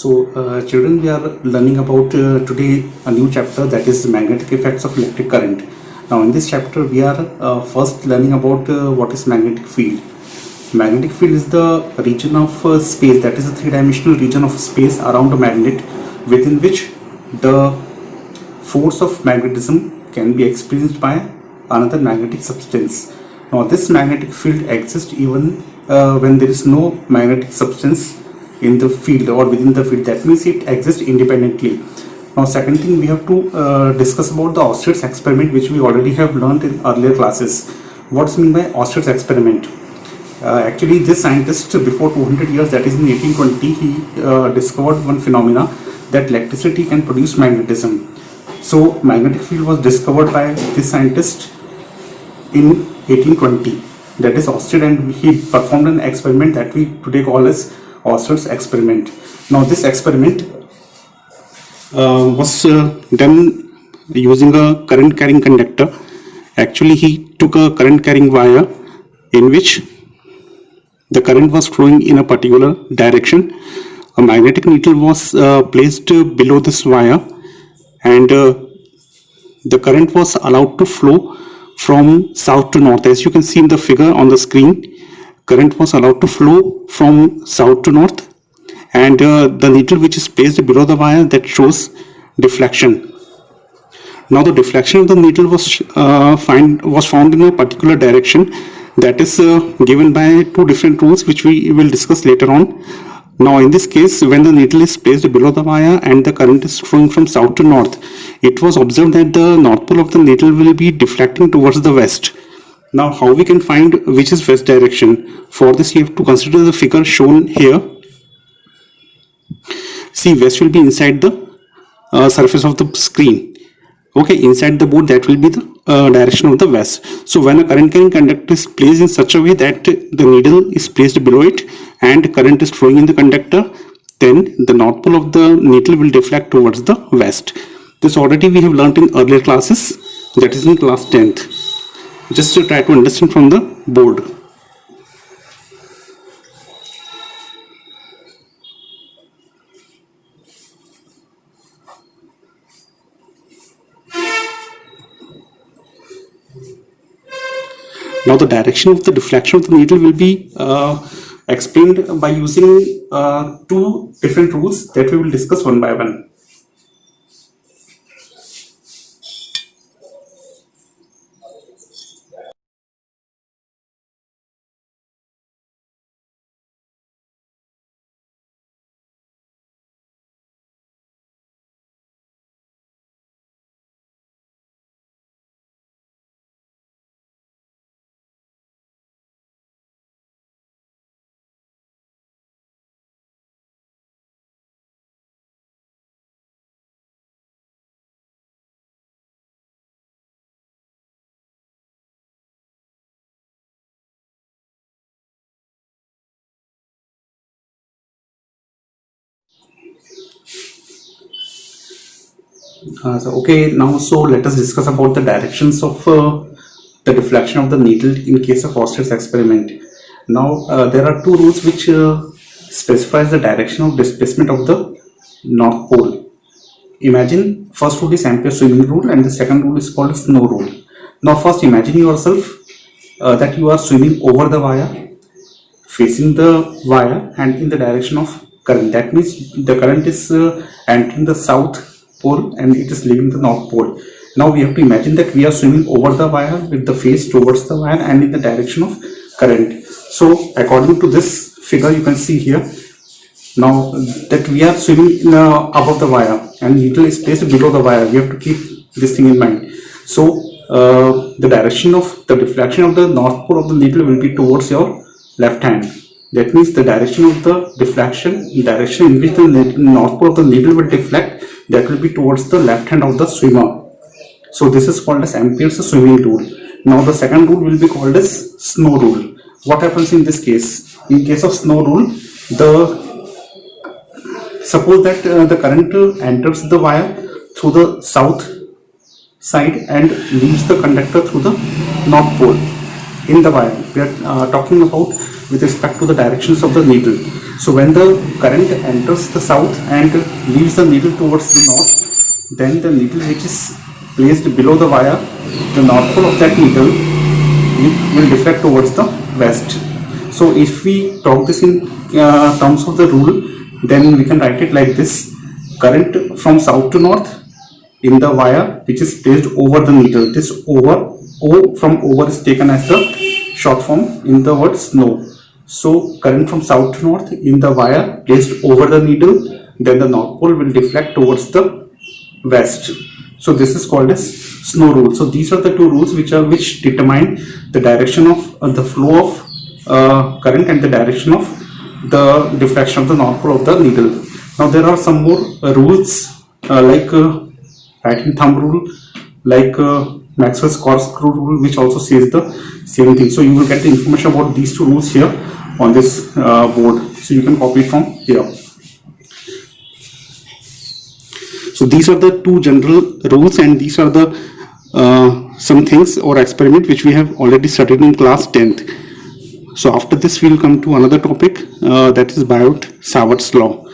Children, we are learning about today a new chapter, that is magnetic effects of electric current. Now, in this chapter, we are first learning about what is magnetic field. Magnetic field is the region of space, that is a three-dimensional region of space around a magnet, within which the force of magnetism can be experienced by another magnetic substance. Now, this magnetic field exists even when there is no magnetic substance in the field or within the field. That means it exists independently. Now, second thing, we have to discuss about the Oersted experiment, which we already have learned in earlier classes. What's mean by Oersted experiment? Actually, this scientist before 200 years, that is in 1820, he discovered one phenomena, that electricity can produce magnetism. So magnetic field was discovered by this scientist in 1820, that is Oersted, and he performed an experiment that we today call as Oersted's experiment. Now, this experiment was done using a current carrying conductor. Actually, he took a current carrying wire in which the current was flowing in a particular direction. A magnetic needle was placed below this wire, and the current was allowed to flow from south to north. As you can see in the figure on the screen, current was allowed to flow from south to north, and the needle which is placed below the wire, that shows deflection. Now, the deflection of the needle was found in a particular direction, that is given by two different rules, which we will discuss later on. Now, in this case, when the needle is placed below the wire and the current is flowing from south to north, it was observed that the north pole of the needle will be deflecting towards the west. Now, how we can find which is west direction? For this, you have to consider the figure shown here. See, west will be inside the surface of the screen. Okay, inside the board, that will be the direction of the west. So, when a current carrying conductor is placed in such a way that the needle is placed below it and current is flowing in the conductor, then the north pole of the needle will deflect towards the west. This already we have learnt in earlier classes, that is in class 10th. Just to try to understand from the board. Now, the direction of the deflection of the needle will be explained by using two different rules that we will discuss one by one. So let us discuss about the directions of the deflection of the needle in case of Oersted's experiment. Now, there are two rules which specifies the direction of displacement of the north pole. Imagine, first rule is Ampere's swimming rule, and the second rule is called snow rule. Now, first imagine yourself that you are swimming over the wire, facing the wire, and in the direction of current. That means the current is entering the south pole and it is leaving the north pole. Now, we have to imagine that we are swimming over the wire with the face towards the wire and in the direction of current. So, according to this figure, you can see here, now that we are swimming above the wire and needle is placed below the wire. We have to keep this thing in mind. So, the direction of the deflection of the north pole of the needle will be towards your left hand. That means the direction of the deflection, direction in which the north pole of the needle will deflect, that will be towards the left hand of the swimmer. So, this is called as Ampere's swimming rule. Now, the second rule will be called as snow rule. What happens in this case? In case of snow rule, suppose that the current enters the wire through the south side and leaves the conductor through the north pole in the wire. We are talking about with respect to the directions of the needle. So when the current enters the south and leaves the needle towards the north, then the needle which is placed below the wire, the north pole of that needle will deflect towards the west. So if we talk this in terms of the rule, then we can write it like this: current from south to north in the wire which is placed over the needle. This over, O from over is taken as the short form in the word snow. So current from south to north in the wire placed over the needle, then the north pole will deflect towards the west. So this is called as snow rule. So these are the two rules which determine the direction of the flow of current and the direction of the deflection of the north pole of the needle. Now there are some more rules like right hand thumb rule, like Maxwell's corkscrew rule, which also says the same thing. So you will get the information about these two rules here on this board. So you can copy it from here. So these are the two general rules, and these are the some things or experiment which we have already studied in class 10th. So after this we will come to another topic, that is Biot-Savart's law.